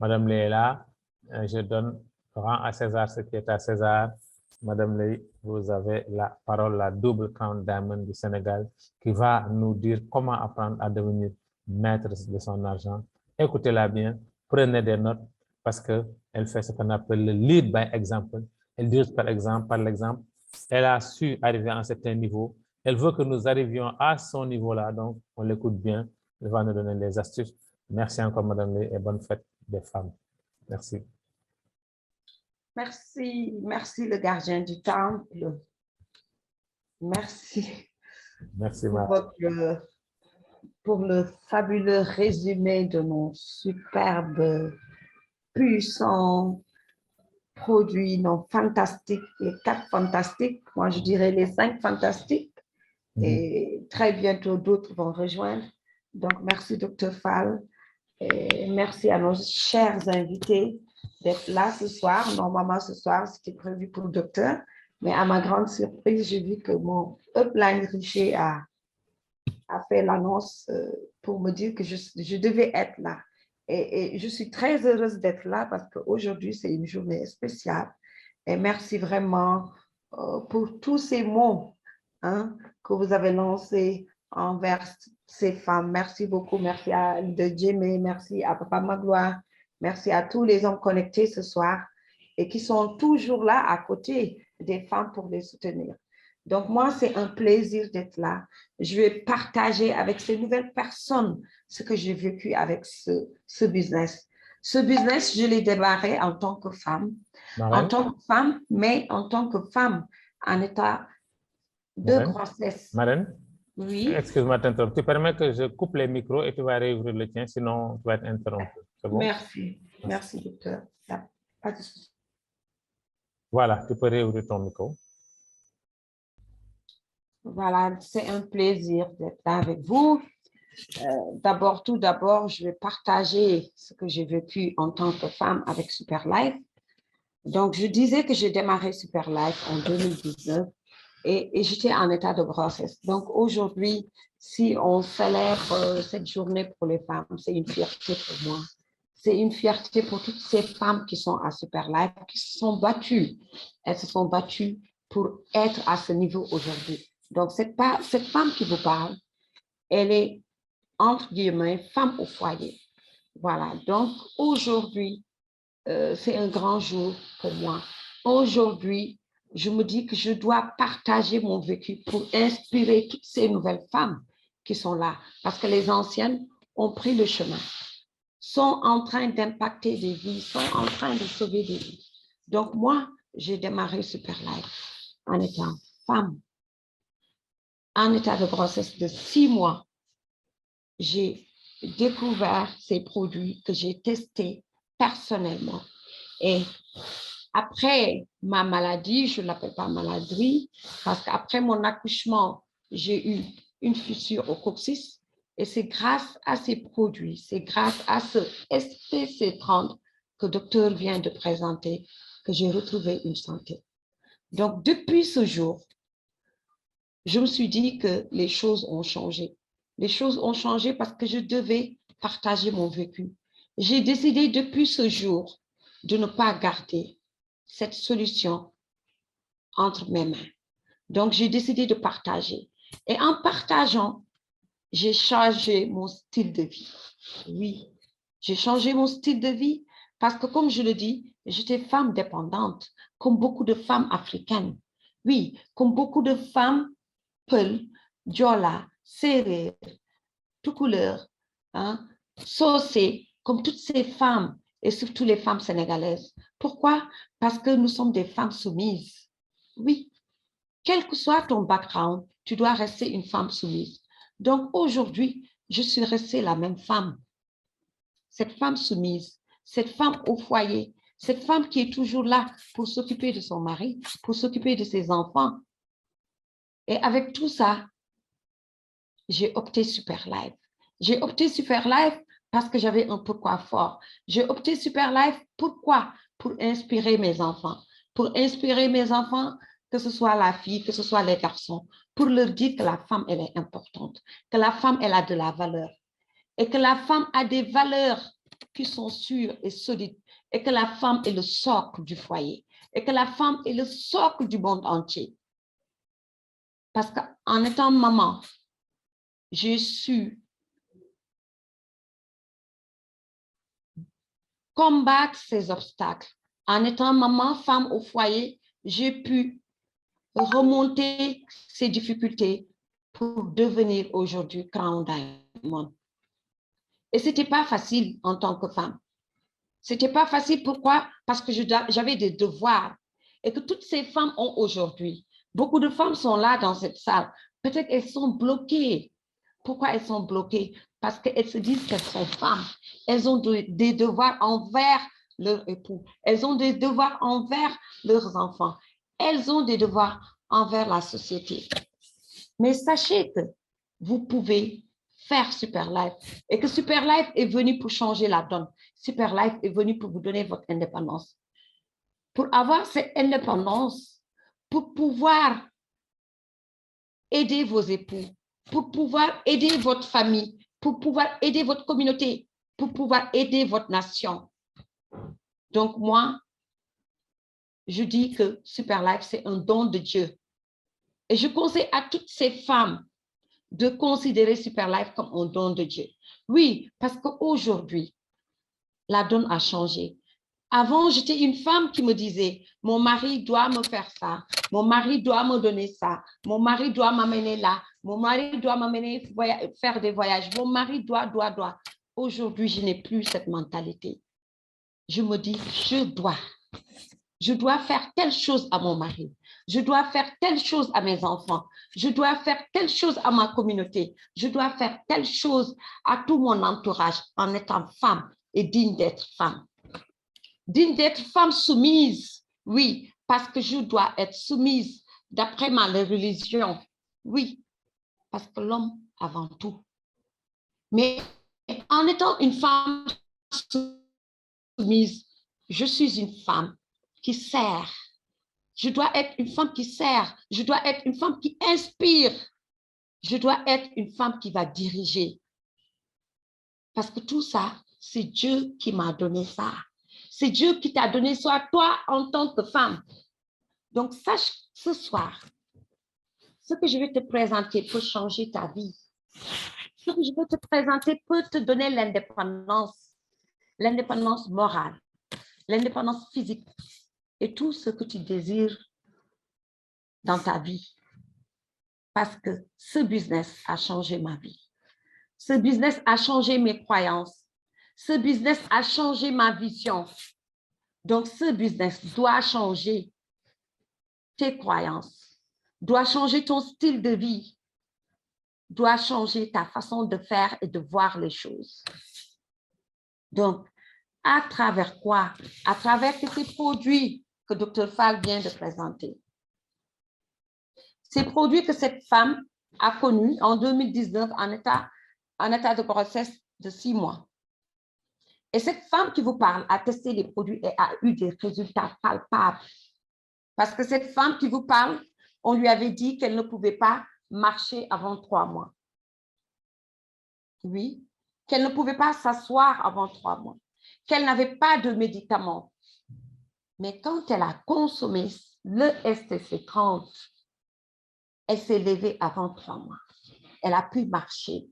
Madame Léla, je donne rang à César ce qui est à César. Madame Lé, vous avez la parole, la double Crown Diamond du Sénégal, qui va nous dire comment apprendre à devenir maître de son argent. Écoutez-la bien, prenez des notes, parce qu'elle fait ce qu'on appelle le lead by example. Elle dit par l'exemple, elle a su arriver à un certain niveau. Elle veut que nous arrivions à son niveau-là, donc on l'écoute bien. Elle va nous donner des astuces. Merci encore, Madame Lé, et bonne fête des femmes. Merci. Merci, merci le gardien du temple. Merci. Merci, pour le fabuleux résumé de nos superbes, puissants produits, non fantastiques, les 4 fantastiques, moi je dirais les 5 fantastiques, et très bientôt d'autres vont rejoindre. Donc merci Dr. Fall, et merci à nos chers invités d'être là ce soir. Normalement ce soir c'était prévu pour le docteur, mais à ma grande surprise, j'ai vu que mon upline Richer a fait l'annonce pour me dire que je devais être là. Et je suis très heureuse d'être là parce qu'aujourd'hui, c'est une journée spéciale. Et merci vraiment pour tous ces mots que vous avez lancés envers ces femmes. Merci beaucoup. Merci à de Jimmy, merci à Papa Magloire, merci à tous les hommes connectés ce soir et qui sont toujours là à côté des femmes pour les soutenir. Donc, moi, c'est un plaisir d'être là. Je vais partager avec ces nouvelles personnes ce que j'ai vécu avec ce business. Ce business, je l'ai démarré en tant que femme, mais en tant que femme en état de grossesse. Marraine, oui. Excuse-moi de t'interrompre. Tu permets que je coupe les micros et tu vas réouvrir le tien, sinon tu vas être interrompu. C'est bon? Merci. Merci, docteur. Pas de souci. Voilà, tu peux réouvrir ton micro. Voilà, c'est un plaisir d'être là avec vous. Tout d'abord, je vais partager ce que j'ai vécu en tant que femme avec Super Life. Donc, je disais que j'ai démarré Super Life en 2019 et j'étais en état de grossesse. Donc, aujourd'hui, si on célèbre cette journée pour les femmes, c'est une fierté pour moi. C'est une fierté pour toutes ces femmes qui sont à Super Life, qui se sont battues. Elles se sont battues pour être à ce niveau aujourd'hui. Donc, cette femme qui vous parle, elle est, entre guillemets, femme au foyer. Voilà. Donc, aujourd'hui, c'est un grand jour pour moi. Aujourd'hui, je me dis que je dois partager mon vécu pour inspirer toutes ces nouvelles femmes qui sont là. Parce que les anciennes ont pris le chemin, sont en train d'impacter des vies, sont en train de sauver des vies. Donc, moi, j'ai démarré Super Life en étant femme, en état de grossesse de 6 mois. J'ai découvert ces produits que j'ai testés personnellement. Et après ma maladie, je ne l'appelle pas maladie, parce qu'après mon accouchement, j'ai eu une fissure au coccyx. Et c'est grâce à ces produits, c'est grâce à ce SPC30 que le docteur vient de présenter que j'ai retrouvé une santé. Donc, depuis ce jour, je me suis dit que les choses ont changé. Les choses ont changé parce que je devais partager mon vécu. J'ai décidé depuis ce jour de ne pas garder cette solution entre mes mains. Donc, j'ai décidé de partager. Et en partageant, j'ai changé mon style de vie. Oui, j'ai changé mon style de vie parce que, comme je le dis, j'étais femme dépendante, comme beaucoup de femmes africaines. Oui, comme beaucoup de femmes Peul, Diola, Sérère, Toucouleur, Socé, comme toutes ces femmes, et surtout les femmes sénégalaises. Pourquoi? Parce que nous sommes des femmes soumises. Oui, quel que soit ton background, tu dois rester une femme soumise. Donc aujourd'hui, je suis restée la même femme. Cette femme soumise, cette femme au foyer, cette femme qui est toujours là pour s'occuper de son mari, pour s'occuper de ses enfants. Et avec tout ça, j'ai opté Super Life. J'ai opté Super Life parce que j'avais un pourquoi fort. J'ai opté Super Life, pourquoi? Pour inspirer mes enfants. Pour inspirer mes enfants, que ce soit la fille, que ce soit les garçons, pour leur dire que la femme, elle est importante, que la femme, elle a de la valeur et que la femme a des valeurs qui sont sûrs et solides, et que la femme est le socle du foyer, et que la femme est le socle du monde entier. Parce qu'en étant maman, j'ai su combattre ces obstacles. En étant maman, femme au foyer, j'ai pu remonter ces difficultés pour devenir aujourd'hui Crown Diamond. Et ce n'était pas facile en tant que femme. Ce n'était pas facile, pourquoi? Parce que j'avais des devoirs et que toutes ces femmes ont aujourd'hui. Beaucoup de femmes sont là dans cette salle. Peut-être qu'elles sont bloquées. Pourquoi elles sont bloquées? Parce qu'elles se disent qu'elles sont femmes. Elles ont des devoirs envers leur époux. Elles ont des devoirs envers leurs enfants. Elles ont des devoirs envers la société. Mais sachez que vous pouvez faire Super Life et que Super Life est venu pour changer la donne. Super Life est venu pour vous donner votre indépendance. Pour avoir cette indépendance, pour pouvoir aider vos époux, pour pouvoir aider votre famille, pour pouvoir aider votre communauté, pour pouvoir aider votre nation. Donc moi, je dis que Super Life, c'est un don de Dieu. Et je conseille à toutes ces femmes de considérer Super Life comme un don de Dieu. Oui, parce qu'aujourd'hui, la donne a changé. Avant, j'étais une femme qui me disait, mon mari doit me faire ça, mon mari doit me donner ça, mon mari doit m'amener là, mon mari doit m'amener faire des voyages, mon mari doit. Aujourd'hui, je n'ai plus cette mentalité. Je me dis, je dois faire telle chose à mon mari, je dois faire telle chose à mes enfants, je dois faire telle chose à ma communauté, je dois faire telle chose à tout mon entourage en étant femme et digne d'être femme. Digne d'être femme soumise, oui, parce que je dois être soumise d'après ma religion, oui, parce que l'homme avant tout. Mais en étant une femme soumise, je suis une femme qui sert. Je dois être une femme qui sert. Je dois être une femme qui inspire. Je dois être une femme qui va diriger. Parce que tout ça, c'est Dieu qui m'a donné ça. C'est Dieu qui t'a donné ça, toi, en tant que femme. Donc, sache ce soir, ce que je vais te présenter peut changer ta vie. Ce que je vais te présenter peut te donner l'indépendance morale, l'indépendance physique et tout ce que tu désires dans ta vie. Parce que ce business a changé ma vie. Ce business a changé mes croyances. Ce business a changé ma vision. Donc, ce business doit changer tes croyances, doit changer ton style de vie, doit changer ta façon de faire et de voir les choses. Donc, à travers quoi? À travers ces produits que Dr. Fall vient de présenter. Ces produits que cette femme a connus en 2019 en état de grossesse de 6 mois. Et cette femme qui vous parle a testé les produits et a eu des résultats palpables. Parce que cette femme qui vous parle, on lui avait dit qu'elle ne pouvait pas marcher avant 3 mois. Oui, qu'elle ne pouvait pas s'asseoir avant 3 mois, qu'elle n'avait pas de médicaments. Mais quand elle a consommé le STC 30, elle s'est levée avant 3 mois. Elle a pu marcher,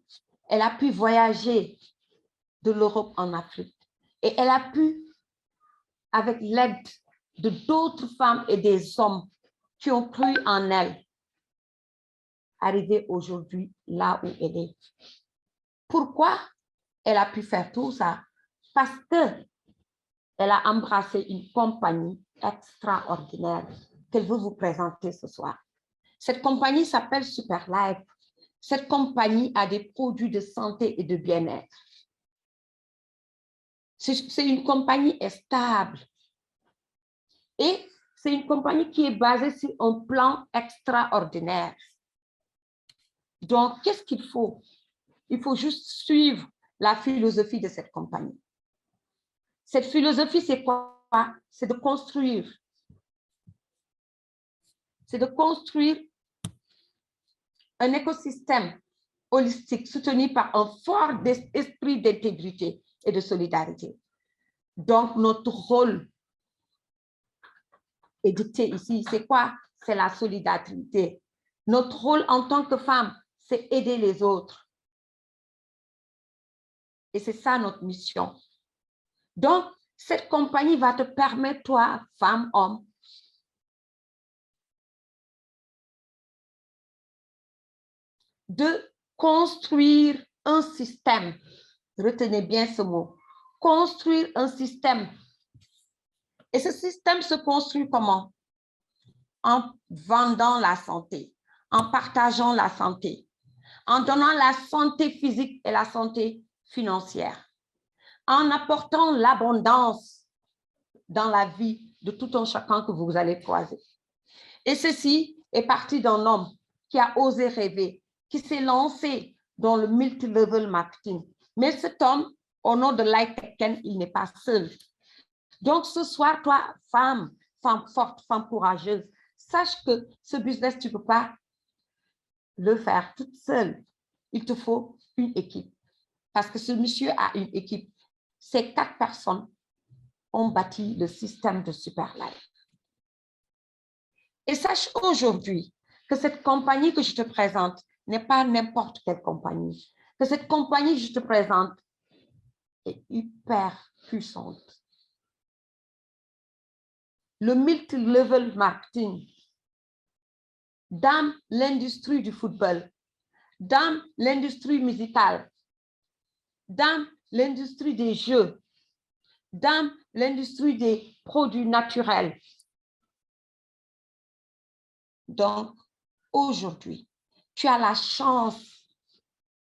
elle a pu voyager de l'Europe en Afrique. Et elle a pu, avec l'aide de d'autres femmes et des hommes qui ont cru en elle, arriver aujourd'hui là où elle est. Pourquoi elle a pu faire tout ça? Parce qu'elle a embrassé une compagnie extraordinaire qu'elle veut vous présenter ce soir. Cette compagnie s'appelle Super Life. Cette compagnie a des produits de santé et de bien-être. C'est une compagnie stable. Et c'est une compagnie qui est basée sur un plan extraordinaire. Donc, qu'est-ce qu'il faut? Il faut juste suivre la philosophie de cette compagnie. Cette philosophie, c'est quoi? C'est de construire. C'est de construire un écosystème holistique soutenu par un fort esprit d'intégrité et de solidarité. Donc, notre rôle est dicté ici. C'est quoi? C'est la solidarité. Notre rôle en tant que femme, c'est aider les autres. Et c'est ça notre mission. Donc, cette compagnie va te permettre, toi, femme, homme, de construire un système. Retenez bien ce mot. Construire un système. Et ce système se construit comment? En vendant la santé, en partageant la santé, en donnant la santé physique et la santé financière, en apportant l'abondance dans la vie de tout un chacun que vous allez croiser. Et ceci est parti d'un homme qui a osé rêver, qui s'est lancé dans le multi-level marketing. Mais cet homme, au nom de Lighteken, il n'est pas seul. Donc, ce soir, toi, femme forte, femme courageuse, sache que ce business, tu ne peux pas le faire toute seule. Il te faut une équipe. Parce que ce monsieur a une équipe. Ces 4 personnes ont bâti le système de Superlife. Et sache aujourd'hui que cette compagnie que je te présente n'est pas n'importe quelle compagnie. Que cette compagnie que je te présente est hyper puissante. Le multi-level marketing dans l'industrie du football, dans l'industrie musicale, dans l'industrie des jeux, dans l'industrie des produits naturels. Donc, aujourd'hui, tu as la chance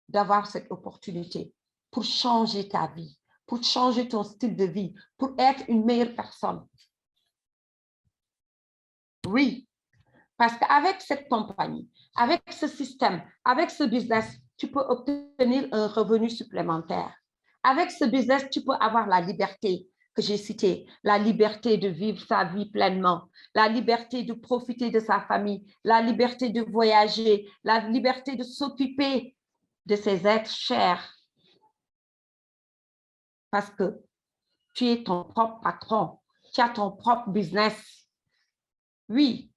d'avoir cette opportunité pour changer ta vie, pour changer ton style de vie, pour être une meilleure personne. Oui, parce qu'avec cette compagnie, avec ce système, avec ce business, tu peux obtenir un revenu supplémentaire. Avec ce business, tu peux avoir la liberté que j'ai citée, la liberté de vivre sa vie pleinement, la liberté de profiter de sa famille, la liberté de voyager, la liberté de s'occuper de ses êtres chers. Parce que tu es ton propre patron, tu as ton propre business. Oui.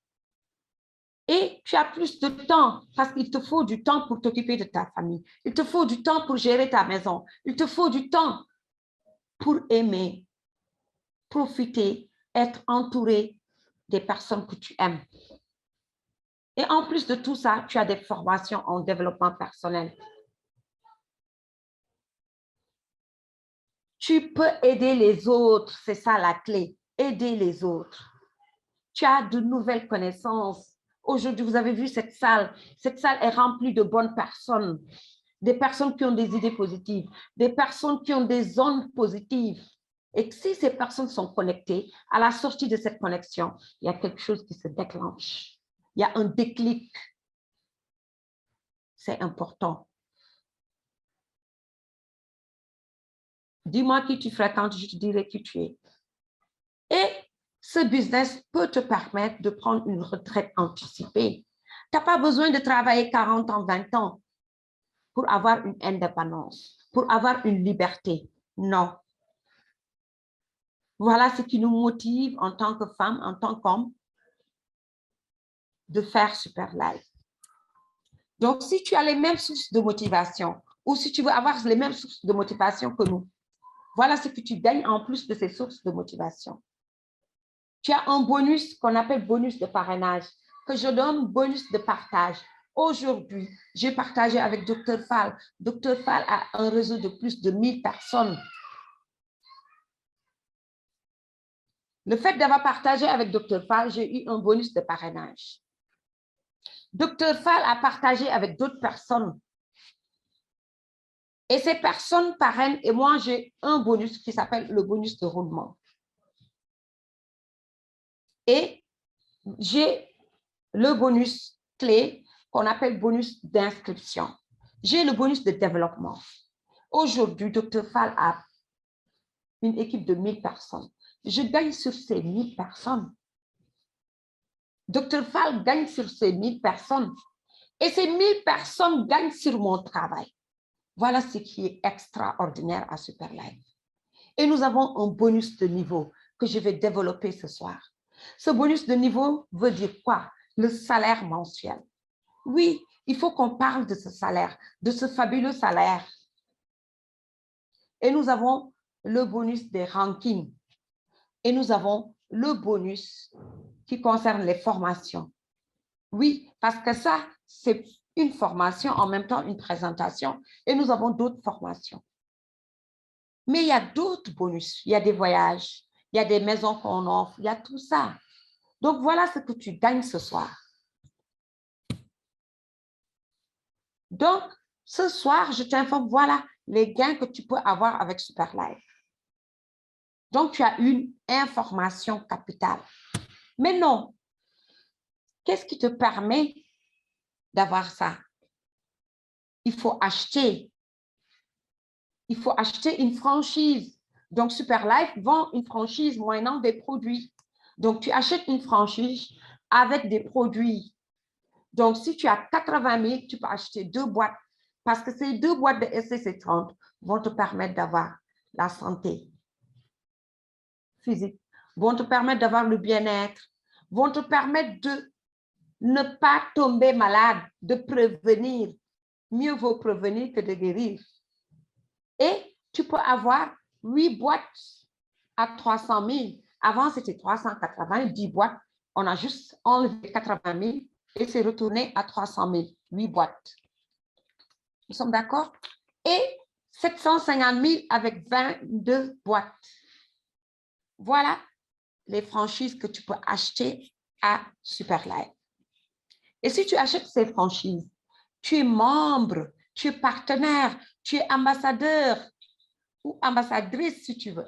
Et tu as plus de temps parce qu'il te faut du temps pour t'occuper de ta famille. Il te faut du temps pour gérer ta maison. Il te faut du temps pour aimer, profiter, être entouré des personnes que tu aimes. Et en plus de tout ça, tu as des formations en développement personnel. Tu peux aider les autres, c'est ça la clé, aider les autres. Tu as de nouvelles connaissances. Aujourd'hui, vous avez vu cette salle est remplie de bonnes personnes, des personnes qui ont des idées positives, des personnes qui ont des ondes positives. Et si ces personnes sont connectées, à la sortie de cette connexion, il y a quelque chose qui se déclenche. Il y a un déclic. C'est important. Dis-moi qui tu fréquentes, je te dirai qui tu es. Et ce business peut te permettre de prendre une retraite anticipée. Tu n'as pas besoin de travailler 40 ans, 20 ans pour avoir une indépendance, pour avoir une liberté. Non. Voilà ce qui nous motive en tant que femme, en tant qu'homme, de faire Superlife. Donc, si tu as les mêmes sources de motivation ou si tu veux avoir les mêmes sources de motivation que nous, voilà ce que tu gagnes en plus de ces sources de motivation. Tu as un bonus qu'on appelle bonus de parrainage, que je donne bonus de partage. Aujourd'hui, j'ai partagé avec Dr Fall. Dr Fall a un réseau de plus de 1000 personnes. Le fait d'avoir partagé avec Dr Fall, j'ai eu un bonus de parrainage. Dr Fall a partagé avec d'autres personnes. Et ces personnes parrainent et moi, j'ai un bonus qui s'appelle le bonus de roulement. Et j'ai le bonus clé qu'on appelle bonus d'inscription. J'ai le bonus de développement. Aujourd'hui, Dr Fall a une équipe de 1000 personnes. Je gagne sur ces 1000 personnes. Dr Fall gagne sur ces 1000 personnes. Et ces 1000 personnes gagnent sur mon travail. Voilà ce qui est extraordinaire à Superlife. Et nous avons un bonus de niveau que je vais développer ce soir. Ce bonus de niveau veut dire quoi? Le salaire mensuel. Oui, il faut qu'on parle de ce salaire, de ce fabuleux salaire. Et nous avons le bonus des rankings. Et nous avons le bonus qui concerne les formations. Oui, parce que ça, c'est une formation, en même temps une présentation. Et nous avons d'autres formations. Mais il y a d'autres bonus. Il y a des voyages, il y a des maisons qu'on offre, il y a tout ça. Donc, voilà ce que tu gagnes ce soir. Donc, ce soir, je t'informe, voilà les gains que tu peux avoir avec Superlife. Donc, tu as une information capitale. Mais non, qu'est-ce qui te permet d'avoir ça? Il faut acheter. Il faut acheter une franchise. Donc, Superlife vend une franchise moyennant des produits. Donc, tu achètes une franchise avec des produits. Donc, si tu as 80 000, tu peux acheter 2 boîtes parce que ces 2 boîtes de SCC30 vont te permettre d'avoir la santé physique, vont te permettre d'avoir le bien-être, vont te permettre de ne pas tomber malade, de prévenir. Mieux vaut prévenir que de guérir. Et tu peux avoir 8 boîtes à 300 000. Avant, c'était 380, 10 boîtes. On a juste enlevé 80 000 et c'est retourné à 300 000, 8 boîtes. Nous sommes d'accord? Et 750 000 avec 22 boîtes. Voilà les franchises que tu peux acheter à Superlife. Et si tu achètes ces franchises, tu es membre, tu es partenaire, tu es ambassadeur ou ambassadrice si tu veux.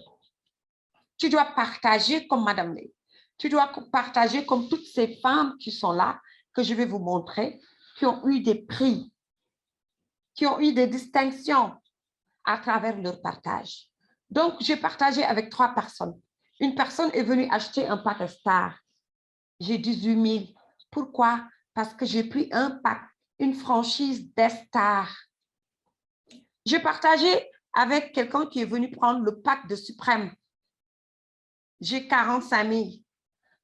Tu dois partager comme Madame Lay. Tu dois partager comme toutes ces femmes qui sont là, que je vais vous montrer, qui ont eu des prix, qui ont eu des distinctions à travers leur partage. Donc, j'ai partagé avec 3 personnes. Une personne est venue acheter un pack Star. J'ai 18 000. Pourquoi? Parce que j'ai pris un pack, une franchise d'Star. J'ai partagé avec quelqu'un qui est venu prendre le pack de Suprême. J'ai 45 000.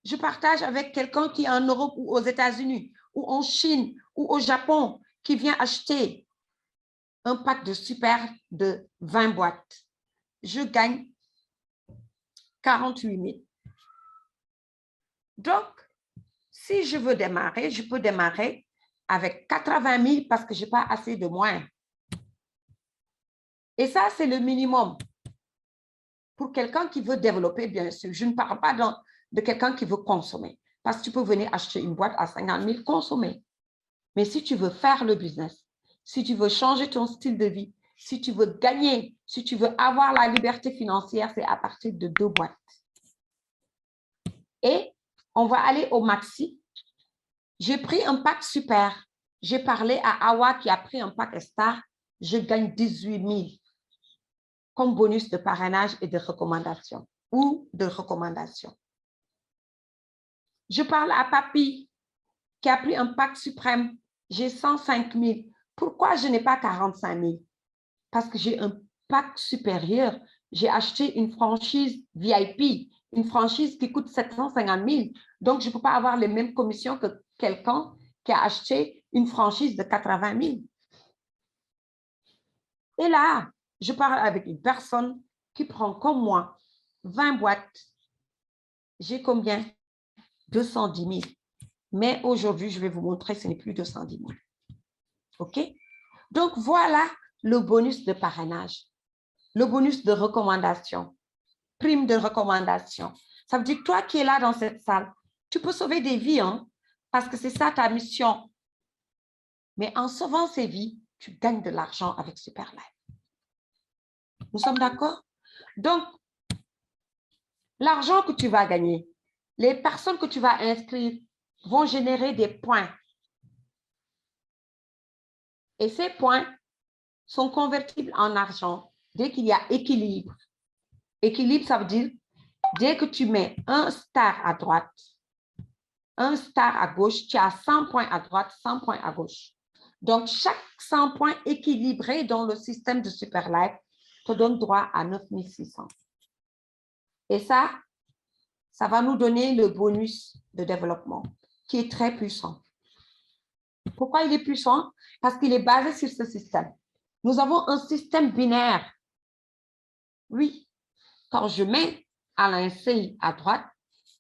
Je partage avec quelqu'un qui est en Europe ou aux États-Unis ou en Chine ou au Japon qui vient acheter un pack de Super de 20 boîtes. Je gagne 48 000. Donc, si je veux démarrer, je peux démarrer avec 80 000 parce que je n'ai pas assez de moyens. Et ça, c'est le minimum. Pour quelqu'un qui veut développer, bien sûr, je ne parle pas de quelqu'un qui veut consommer. Parce que tu peux venir acheter une boîte à 50 000, consommer. Mais si tu veux faire le business, si tu veux changer ton style de vie, si tu veux gagner, si tu veux avoir la liberté financière, c'est à partir de 2 boîtes. Et on va aller au maxi. J'ai pris un pack Super. J'ai parlé à Awa qui a pris un pack Star. Je gagne 18 000 comme bonus de parrainage et de recommandation ou de recommandation. Je parle à Papi qui a pris un pack Suprême. J'ai 105 000. Pourquoi je n'ai pas 45 000? Parce que j'ai un pack supérieur. J'ai acheté une franchise VIP, une franchise qui coûte 750 000. Donc, je ne peux pas avoir les mêmes commissions que quelqu'un qui a acheté une franchise de 80 000. Et là, je parle avec une personne qui prend comme moi 20 boîtes. J'ai combien? 210 000. Mais aujourd'hui, je vais vous montrer, ce n'est plus 210 000. OK? Donc, voilà le bonus de parrainage, le bonus de recommandation, prime de recommandation. Ça veut dire que toi qui es là dans cette salle, tu peux sauver des vies, hein, parce que c'est ça ta mission. Mais en sauvant ces vies, tu gagnes de l'argent avec Superlife. Nous sommes d'accord? Donc, l'argent que tu vas gagner, les personnes que tu vas inscrire vont générer des points. Et ces points sont convertibles en argent dès qu'il y a équilibre. Équilibre, ça veut dire dès que tu mets un star à droite, un star à gauche, tu as 100 points à droite, 100 points à gauche. Donc, chaque 100 points équilibrés dans le système de Superlife te donne droit à 9 600. Et ça va nous donner le bonus de développement qui est très puissant. Pourquoi il est puissant? Parce qu'il est basé sur ce système. Nous avons un système binaire. Oui, quand je mets Alain C à droite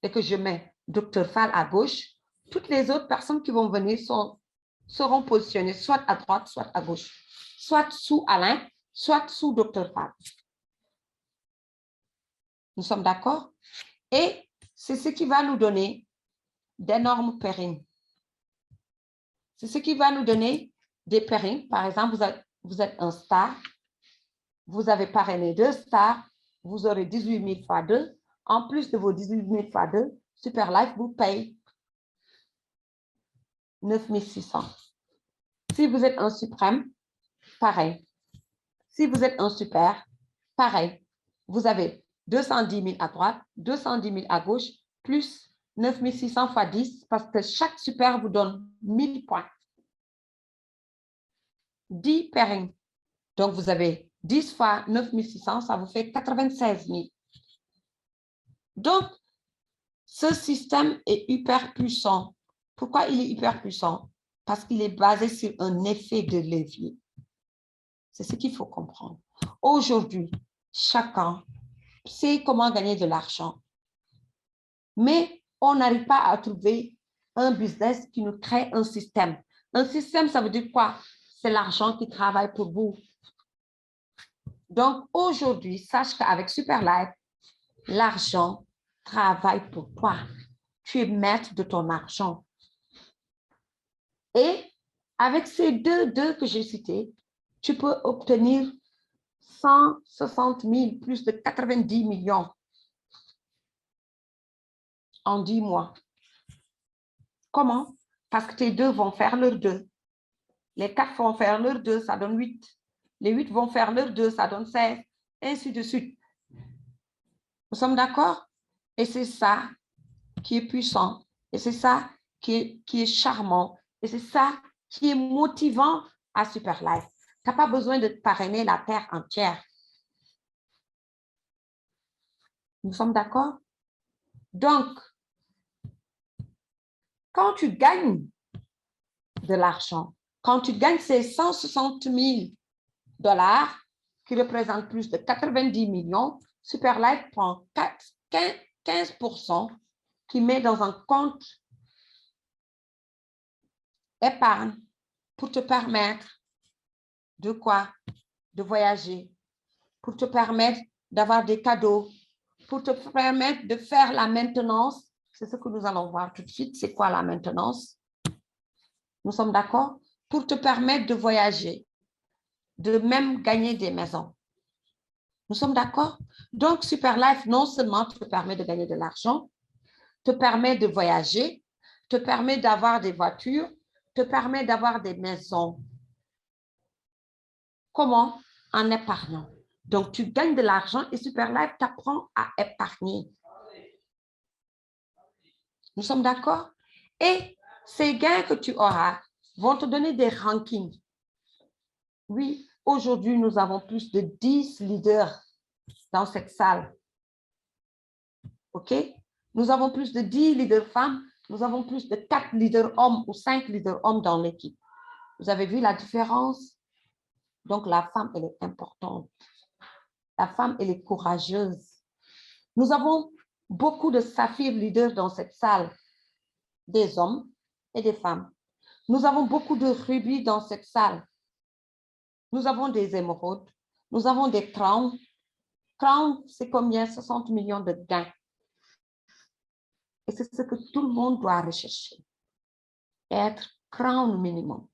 et que je mets Dr Fall à gauche, toutes les autres personnes qui vont venir seront positionnées soit à droite, soit à gauche, soit sous Alain, soit sous Dr Fall. Nous sommes d'accord? Et c'est ce qui va nous donner d'énormes pairings. C'est ce qui va nous donner des pairings. Par exemple, vous êtes un star, vous avez parrainé 2 stars, vous aurez 18 000 fois 2. En plus de vos 18 000 fois 2, Superlife vous paye 9 600. Si vous êtes un suprême, pareil. Si vous êtes un super, pareil. Vous avez 210 000 à droite, 210 000 à gauche, plus 9 600 fois 10, parce que chaque super vous donne 1000 points. 10 pairings. Donc, vous avez 10 fois 9 600, ça vous fait 96 000. Donc, ce système est hyper puissant. Pourquoi il est hyper puissant? Parce qu'il est basé sur un effet de levier. C'est ce qu'il faut comprendre. Aujourd'hui, chacun sait comment gagner de l'argent. Mais on n'arrive pas à trouver un business qui nous crée un système. Un système, ça veut dire quoi? C'est l'argent qui travaille pour vous. Donc, aujourd'hui, sache qu'avec Superlife, l'argent travaille pour toi. Tu es maître de ton argent. Et avec ces deux que j'ai cités, tu peux obtenir 160 000, plus de 90 millions en 10 mois. Comment? Parce que tes 2 vont faire leurs 2. Les 4 vont faire leurs 2, ça donne 8. Les 8 vont faire leurs 2, ça donne 16. Ainsi de suite. Nous sommes d'accord? Et c'est ça qui est puissant. Et c'est ça qui est charmant. Et c'est ça qui est motivant à Superlife. Tu n'as pas besoin de parrainer la terre entière. Nous sommes d'accord? Donc, quand tu gagnes de l'argent, quand tu gagnes ces 160 000 $ qui représentent plus de 90 millions, Superlife prend 15% qui met dans un compte épargne pour te permettre de quoi? De voyager, pour te permettre d'avoir des cadeaux, pour te permettre de faire la maintenance. C'est ce que nous allons voir tout de suite. C'est quoi la maintenance? Nous sommes d'accord? Pour te permettre de voyager, de même gagner des maisons. Nous sommes d'accord? Donc, Superlife, non seulement te permet de gagner de l'argent, te permet de voyager, te permet d'avoir des voitures, te permet d'avoir des maisons. Comment? En épargnant. Donc, tu gagnes de l'argent et Superlife t'apprend à épargner. Nous sommes d'accord? Et ces gains que tu auras vont te donner des rankings. Oui, aujourd'hui, nous avons plus de 10 leaders dans cette salle. OK? Nous avons plus de 10 leaders femmes. Nous avons plus de 4 leaders hommes ou 5 leaders hommes dans l'équipe. Vous avez vu la différence? Donc, la femme, elle est importante. La femme, elle est courageuse. Nous avons beaucoup de saphirs leaders dans cette salle, des hommes et des femmes. Nous avons beaucoup de rubis dans cette salle. Nous avons des émeraudes. Nous avons des crowns. Crown, c'est combien? 60 millions de gains. Et c'est ce que tout le monde doit rechercher. Être crown minimum.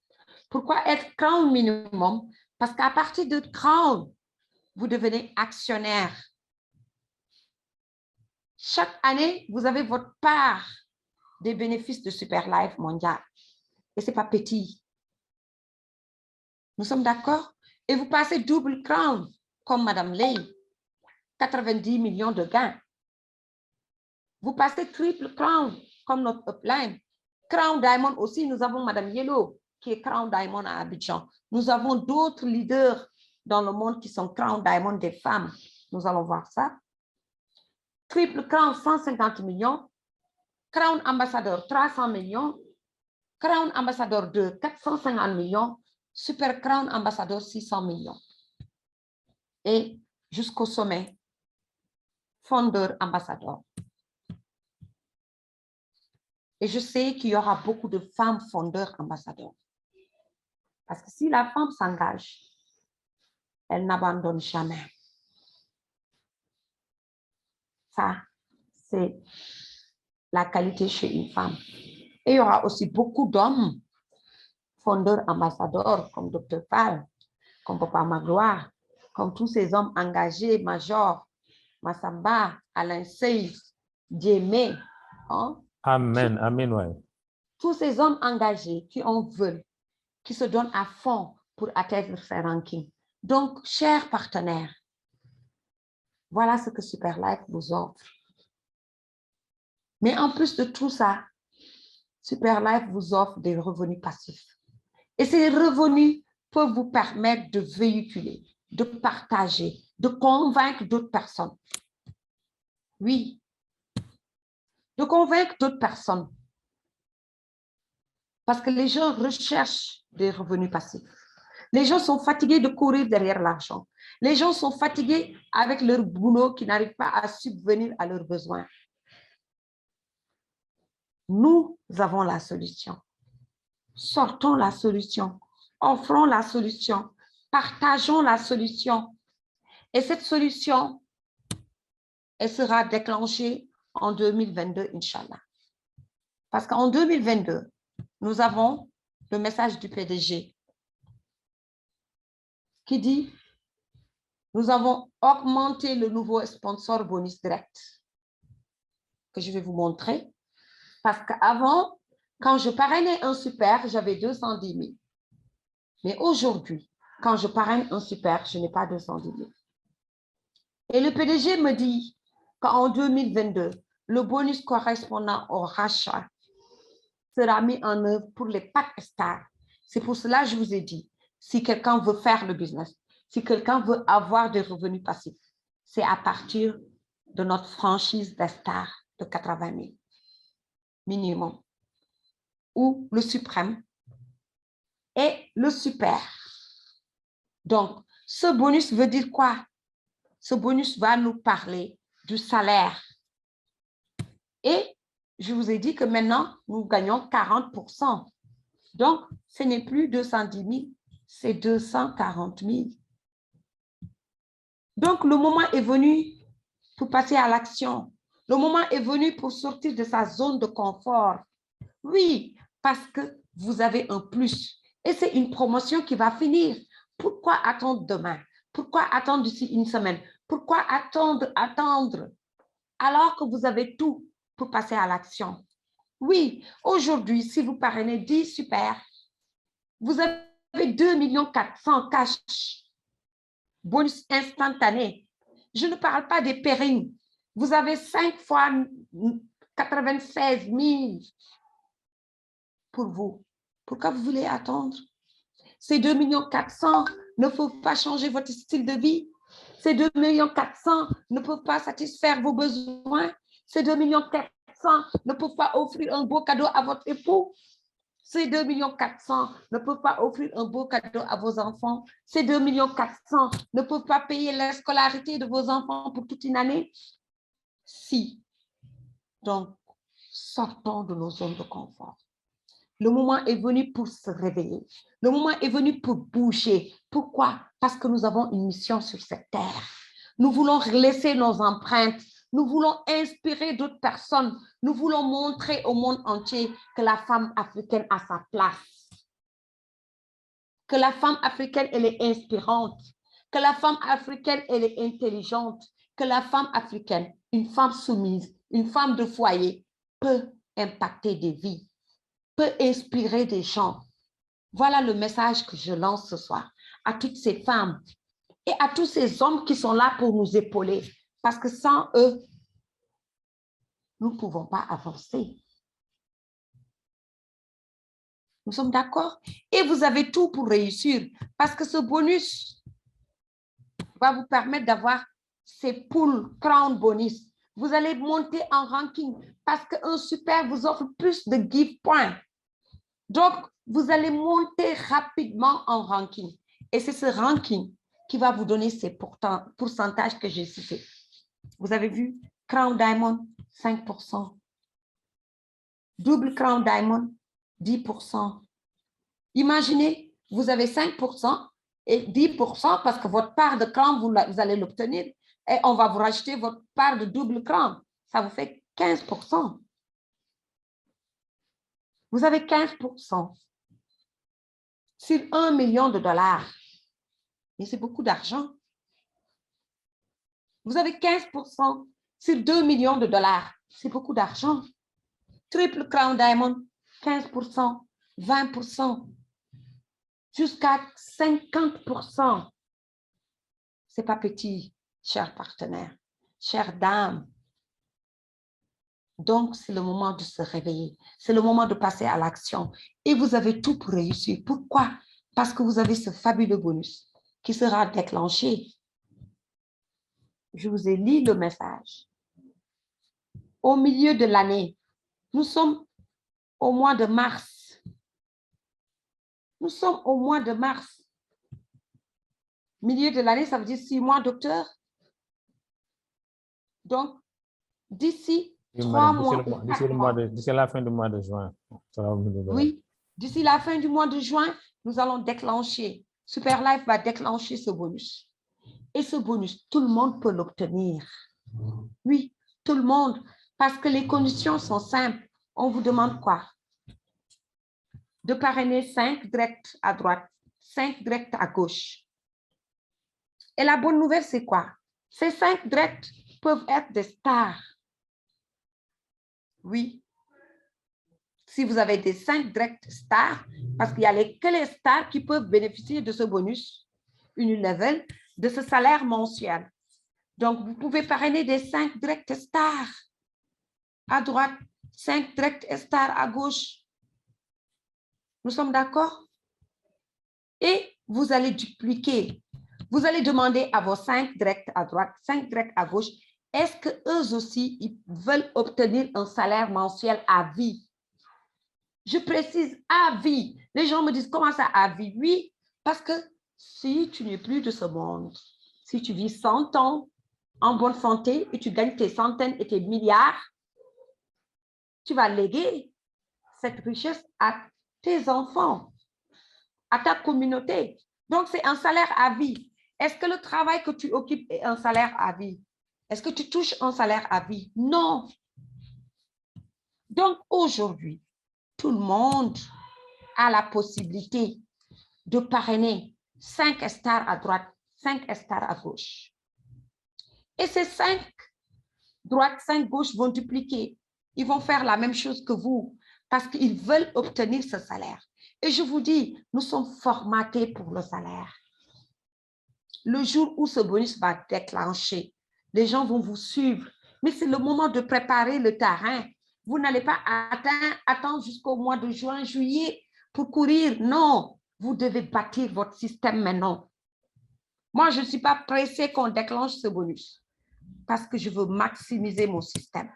Pourquoi être crown minimum? Parce qu'à partir de crown, vous devenez actionnaire. Chaque année, vous avez votre part des bénéfices de Superlife mondial. Et ce n'est pas petit. Nous sommes d'accord? Et vous passez double crown, comme Madame Lay, 90 millions de gains. Vous passez triple crown, comme notre upline. Crown Diamond aussi, nous avons Madame Yellow, qui est Crown Diamond à Abidjan. Nous avons d'autres leaders dans le monde qui sont Crown Diamond des femmes. Nous allons voir ça. Triple Crown, 150 millions. Crown Ambassadeur, 300 millions. Crown Ambassadeur 2, 450 millions. Super Crown Ambassadeur, 600 millions. Et jusqu'au sommet, fondeur ambassadeur. Et je sais qu'il y aura beaucoup de femmes fondeurs ambassadeurs. Parce que si la femme s'engage, elle n'abandonne jamais. Ça, c'est la qualité chez une femme. Et il y aura aussi beaucoup d'hommes fondeurs ambassadeurs comme Dr. Fall, comme Papa Magloire, comme tous ces hommes engagés, Major, Massamba, Alain Sey, Diémé. Hein? Amen, amen, ouais. Tous ces hommes engagés qui en veulent, qui se donnent à fond pour atteindre ces rankings. Donc, chers partenaires, voilà ce que Super Life vous offre. Mais en plus de tout ça, Super Life vous offre des revenus passifs. Et ces revenus peuvent vous permettre de véhiculer, de partager, de convaincre d'autres personnes. Oui, de convaincre d'autres personnes. Parce que les gens recherchent des revenus passifs. Les gens sont fatigués de courir derrière l'argent. Les gens sont fatigués avec leur boulot qui n'arrive pas à subvenir à leurs besoins. Nous avons la solution. Sortons la solution. Offrons la solution. Partageons la solution. Et cette solution, elle sera déclenchée en 2022, Inch'Allah. Parce qu'en 2022, nous avons le message du PDG qui dit nous avons augmenté le nouveau sponsor bonus direct que je vais vous montrer. Parce qu'avant, quand je parrainais un super, j'avais 210 000. Mais aujourd'hui, quand je parraine un super, je n'ai pas 210 000. Et le PDG me dit qu'en 2022, le bonus correspondant au rachat sera mis en œuvre pour les pack stars. C'est pour cela que je vous ai dit, si quelqu'un veut faire le business, si quelqu'un veut avoir des revenus passifs, c'est à partir de notre franchise des stars de 80 000 minimum, ou le suprême et le super. Donc, ce bonus veut dire quoi? Ce bonus va nous parler du salaire. Et je vous ai dit que maintenant, nous gagnons 40%. Donc, ce n'est plus 210 000, c'est 240 000. Donc, le moment est venu pour passer à l'action. Le moment est venu pour sortir de sa zone de confort. Oui, parce que vous avez un plus. Et c'est une promotion qui va finir. Pourquoi attendre demain? Pourquoi attendre d'ici une semaine? Pourquoi attendre alors que vous avez tout pour passer à l'action? Oui, aujourd'hui, si vous parrainez 10 super, vous avez 2 400 000 cash, bonus instantané. Je ne parle pas des périls. Vous avez 5 fois 96 000 pour vous. Pourquoi vous voulez attendre? Ces 2 400 000 ne peuvent pas changer votre style de vie. Ces 2 400 000 ne peuvent pas satisfaire vos besoins. Ces 2 400 000 ne peuvent pas offrir un beau cadeau à votre époux. Ces 2 400 000 ne peuvent pas offrir un beau cadeau à vos enfants. Ces 2 400 000 ne peuvent pas payer la scolarité de vos enfants pour toute une année. Si. Donc, sortons de nos zones de confort. Le moment est venu pour se réveiller. Le moment est venu pour bouger. Pourquoi? Parce que nous avons une mission sur cette terre. Nous voulons laisser nos empreintes. Nous voulons inspirer d'autres personnes. Nous voulons montrer au monde entier que la femme africaine a sa place. Que la femme africaine, elle est inspirante. Que la femme africaine, elle est intelligente. Que la femme africaine, une femme soumise, une femme de foyer, peut impacter des vies, peut inspirer des gens. Voilà le message que je lance ce soir à toutes ces femmes et à tous ces hommes qui sont là pour nous épauler. Parce que sans eux, nous ne pouvons pas avancer. Nous sommes d'accord? Et vous avez tout pour réussir parce que ce bonus va vous permettre d'avoir ces poules crown bonus. Vous allez monter en ranking parce qu'un super vous offre plus de give points. Donc, vous allez monter rapidement en ranking. Et c'est ce ranking qui va vous donner ces pourcentages que j'ai cités. Vous avez vu, Crown Diamond, 5%. Double Crown Diamond, 10%. Imaginez, vous avez 5% et 10% parce que votre part de Crown, vous allez l'obtenir et on va vous racheter votre part de double Crown. Ça vous fait 15%. Vous avez 15% sur 1 million de dollars. Et c'est beaucoup d'argent. Vous avez 15% sur 2 millions de dollars. C'est beaucoup d'argent. Triple Crown Diamond, 15%, 20%, jusqu'à 50%. Ce n'est pas petit, chers partenaires, chères dames. Donc, c'est le moment de se réveiller. C'est le moment de passer à l'action. Et vous avez tout pour réussir. Pourquoi? Parce que vous avez ce fabuleux bonus qui sera déclenché. Je vous ai lu le message. Au milieu de l'année, nous sommes au mois de mars. Nous sommes au mois de mars. Milieu de l'année, ça veut dire 6 mois, docteur. Donc, d'ici 3 mois. D'ici la fin du mois de juin. Oui, d'ici la fin du mois de juin, nous allons déclencher. Super Life va déclencher ce bonus. Et ce bonus, tout le monde peut l'obtenir. Oui, tout le monde. Parce que les conditions sont simples. On vous demande quoi? De parrainer 5 directs à droite, 5 directs à gauche. Et la bonne nouvelle, c'est quoi? Ces 5 directs peuvent être des stars. Oui. Si vous avez des 5 directs stars, parce qu'il n'y a que les stars qui peuvent bénéficier de ce bonus, une level, de ce salaire mensuel. Donc, vous pouvez parrainer des 5 directs stars à droite, 5 directs stars à gauche. Nous sommes d'accord? Et vous allez dupliquer. Vous allez demander à vos 5 directs à droite, 5 directs à gauche, est-ce qu'eux aussi, ils veulent obtenir un salaire mensuel à vie? Je précise à vie. Les gens me disent, comment ça à vie? Oui, parce que si tu n'es plus de ce monde, si tu vis 100 ans en bonne santé et tu gagnes tes centaines et tes milliards, tu vas léguer cette richesse à tes enfants, à ta communauté. Donc, c'est un salaire à vie. Est-ce que le travail que tu occupes est un salaire à vie? Est-ce que tu touches un salaire à vie? Non. Donc, aujourd'hui, tout le monde a la possibilité de parrainer 5 stars à droite, 5 stars à gauche. Et ces 5 droite, 5 gauche vont dupliquer. Ils vont faire la même chose que vous parce qu'ils veulent obtenir ce salaire. Et je vous dis, nous sommes formatés pour le salaire. Le jour où ce bonus va déclencher, les gens vont vous suivre. Mais c'est le moment de préparer le terrain. Vous n'allez pas attendre jusqu'au mois de juin, juillet pour courir. Non, vous devez bâtir votre système maintenant. Moi, je ne suis pas pressée qu'on déclenche ce bonus parce que je veux maximiser mon système.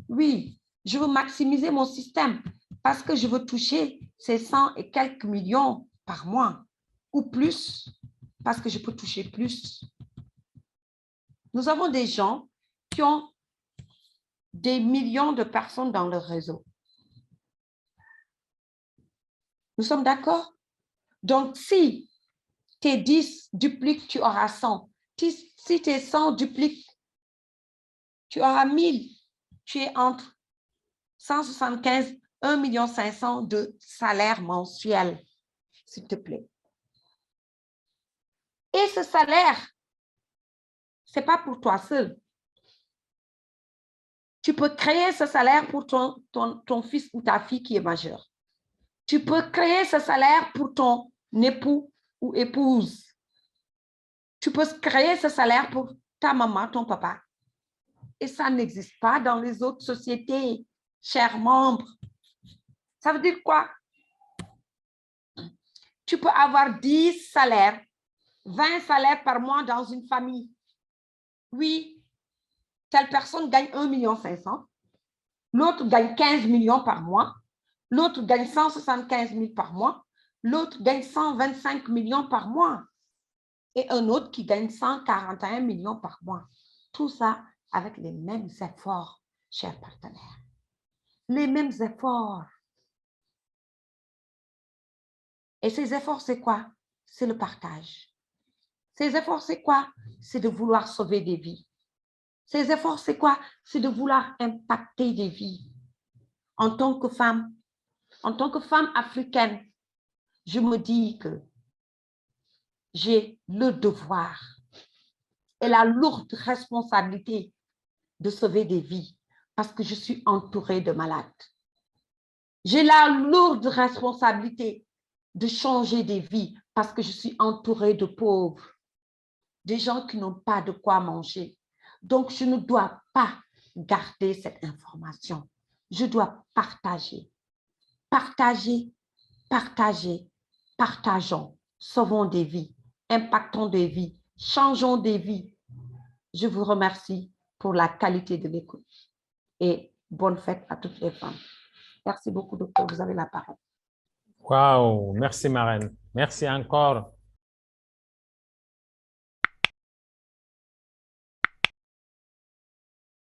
Oui, je veux maximiser mon système parce que je veux toucher ces 100 et quelques millions par mois ou plus parce que je peux toucher plus. Nous avons des gens qui ont des millions de personnes dans leur réseau. Nous sommes d'accord? Donc, si tes 10 dupliquent, tu auras 100. Si tes 100 dupliquent, tu auras 1000. Tu es entre 175 et 1 500 000 de salaire mensuel, s'il te plaît. Et ce salaire, ce n'est pas pour toi seul. Tu peux créer ce salaire pour ton fils ou ta fille qui est majeur. Tu peux créer ce salaire pour ton époux ou épouse. Tu peux créer ce salaire pour ta maman, ton papa. Et ça n'existe pas dans les autres sociétés, chers membres. Ça veut dire quoi? Tu peux avoir 10 salaires, 20 salaires par mois dans une famille. Oui, telle personne gagne 1,5 million, l'autre gagne 15 millions par mois, l'autre gagne 175 000 par mois, l'autre gagne 125 millions par mois et un autre qui gagne 141 millions par mois. Tout ça avec les mêmes efforts, chers partenaires. Les mêmes efforts. Et ces efforts, c'est quoi? C'est le partage. Ces efforts, c'est quoi? C'est de vouloir sauver des vies. Ces efforts, c'est quoi? C'est de vouloir impacter des vies. En tant que femme africaine, je me dis que j'ai le devoir et la lourde responsabilité de sauver des vies parce que je suis entourée de malades. J'ai la lourde responsabilité de changer des vies parce que je suis entourée de pauvres, des gens qui n'ont pas de quoi manger. Donc, je ne dois pas garder cette information. Je dois partager. Partager, partager, partageons. Sauvons des vies, impactons des vies, changeons des vies. Je vous remercie pour la qualité de l'écoute et bonne fête à toutes les femmes. Merci beaucoup, docteur. Vous avez la parole. Wow, merci Marraine. Merci encore